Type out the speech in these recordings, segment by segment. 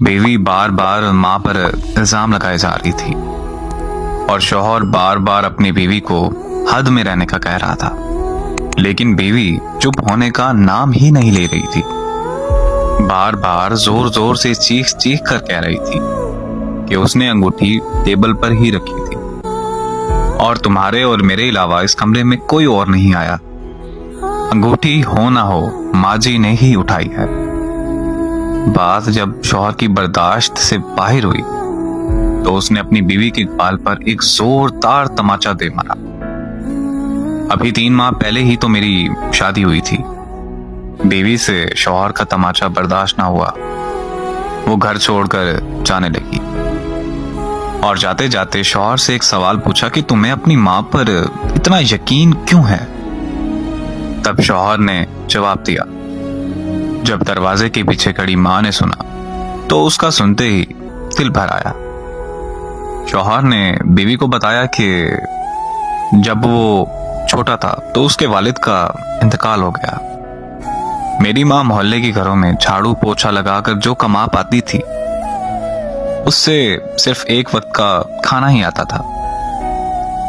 बीवी बार बार माँ पर इल्जाम लगाए जा रही थी और शौहर बार बार अपनी बीवी को हद में रहने का कह रहा था, लेकिन बीवी चुप होने का नाम ही नहीं ले रही थी। बार बार जोर जोर से चीख चीख कर कह रही थी कि उसने अंगूठी टेबल पर ही रखी थी और तुम्हारे और मेरे अलावा इस कमरे में कोई और नहीं आया। अंगूठी हो ना हो माँ जी ने ही उठाई है। बात जब शौहर की बर्दाश्त से बाहर हुई तो उसने अपनी बीवी के गाल पर एक जोरदार तमाचा दे मारा। अभी 3 माह पहले ही तो मेरी शादी हुई थी। बीवी से शौहर का तमाचा बर्दाश्त ना हुआ, वो घर छोड़कर जाने लगी और जाते जाते शौहर से एक सवाल पूछा कि तुम्हें अपनी माँ पर इतना यकीन क्यों है। तब शौहर ने जवाब दिया। जब दरवाजे के पीछे खड़ी माँ ने सुना तो उसका सुनते ही दिल भर आया। शौहर ने बीवी को बताया कि जब वो छोटा था तो उसके वालिद का इंतकाल हो गया। मेरी माँ मोहल्ले के घरों में झाड़ू पोछा लगाकर जो कमा पाती थी उससे सिर्फ एक वक्त का खाना ही आता था।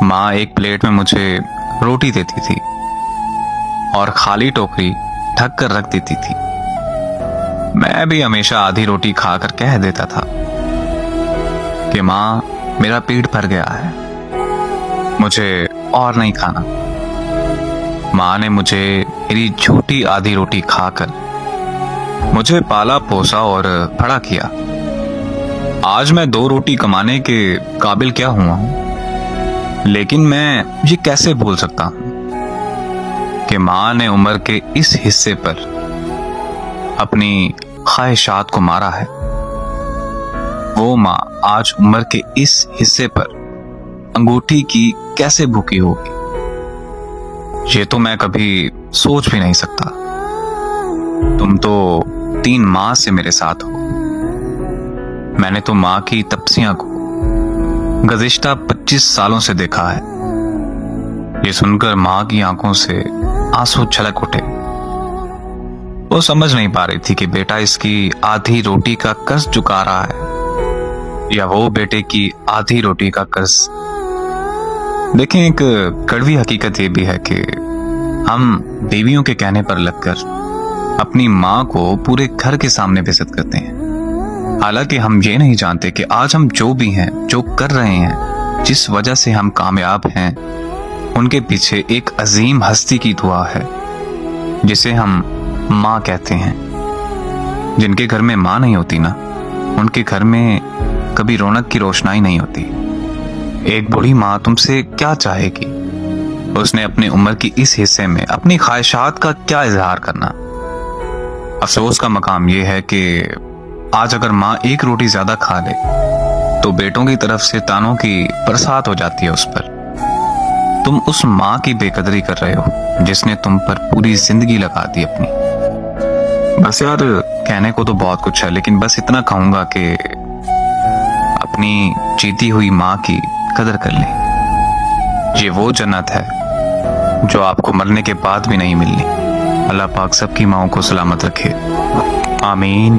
माँ एक प्लेट में मुझे रोटी देती थी और खाली टोकरी ढक कर रख देती थी। मैं भी हमेशा आधी रोटी खाकर कह देता था कि माँ मेरा पेट भर गया है, मुझे और नहीं खाना। माँ ने मुझे मेरी झूठी आधी रोटी खाकर मुझे पाला पोसा और बड़ा किया। आज मैं 2 रोटी कमाने के काबिल क्या हुआ हूं, लेकिन मैं ये कैसे भूल सकता हूं कि माँ ने उम्र के इस हिस्से पर अपनी ख्वाहिशात को मारा है। वो माँ आज उम्र के इस हिस्से पर अंगूठी की कैसे भूखी होगी, ये तो मैं कभी सोच भी नहीं सकता। तुम तो 3 माह से मेरे साथ हो। मैंने तो माँ की तपस्या को गुज़िश्ता 25 सालों से देखा है। ये सुनकर माँ की आंखों से आंसू छलक उठे। वो समझ नहीं पा रही थी कि बेटा इसकी आधी रोटी का कर्ज चुका रहा है या वो बेटे की आधी रोटी का कर्ज। देखें, एक कड़वी हकीकत ये भी है कि हम बीवियों के कहने पर लगकर अपनी माँ को पूरे घर के सामने बेइज्जत करते हैं। हालांकि हम ये नहीं जानते कि आज हम जो भी हैं, जो कर रहे हैं, जिस वजह से हम कामयाब हैं, उनके पीछे एक अजीम हस्ती की दुआ है जिसे हम माँ कहते हैं। जिनके घर में माँ नहीं होती ना, उनके घर में कभी रौनक की रोशनाई नहीं होती। एक बूढ़ी माँ तुमसे क्या चाहेगी? उसने अपनी उम्र की इस हिस्से में अपनी ख्वाहिशात का क्या इजहार करना। अफसोस का मकाम यह है कि आज अगर माँ एक रोटी ज्यादा खा ले तो बेटों की तरफ से तानों की बरसात हो जाती है उस पर। तुम उस माँ की बेकदरी कर रहे हो जिसने तुम पर पूरी जिंदगी लगा दी अपनी। बस यार, कहने को तो बहुत कुछ है, लेकिन बस इतना कहूंगा कि अपनी जीती हुई माँ की कदर कर लें। ये वो जन्नत है जो आपको मरने के बाद भी नहीं मिलनी। अल्लाह पाक सबकी माँओं को सलामत रखे। आमीन।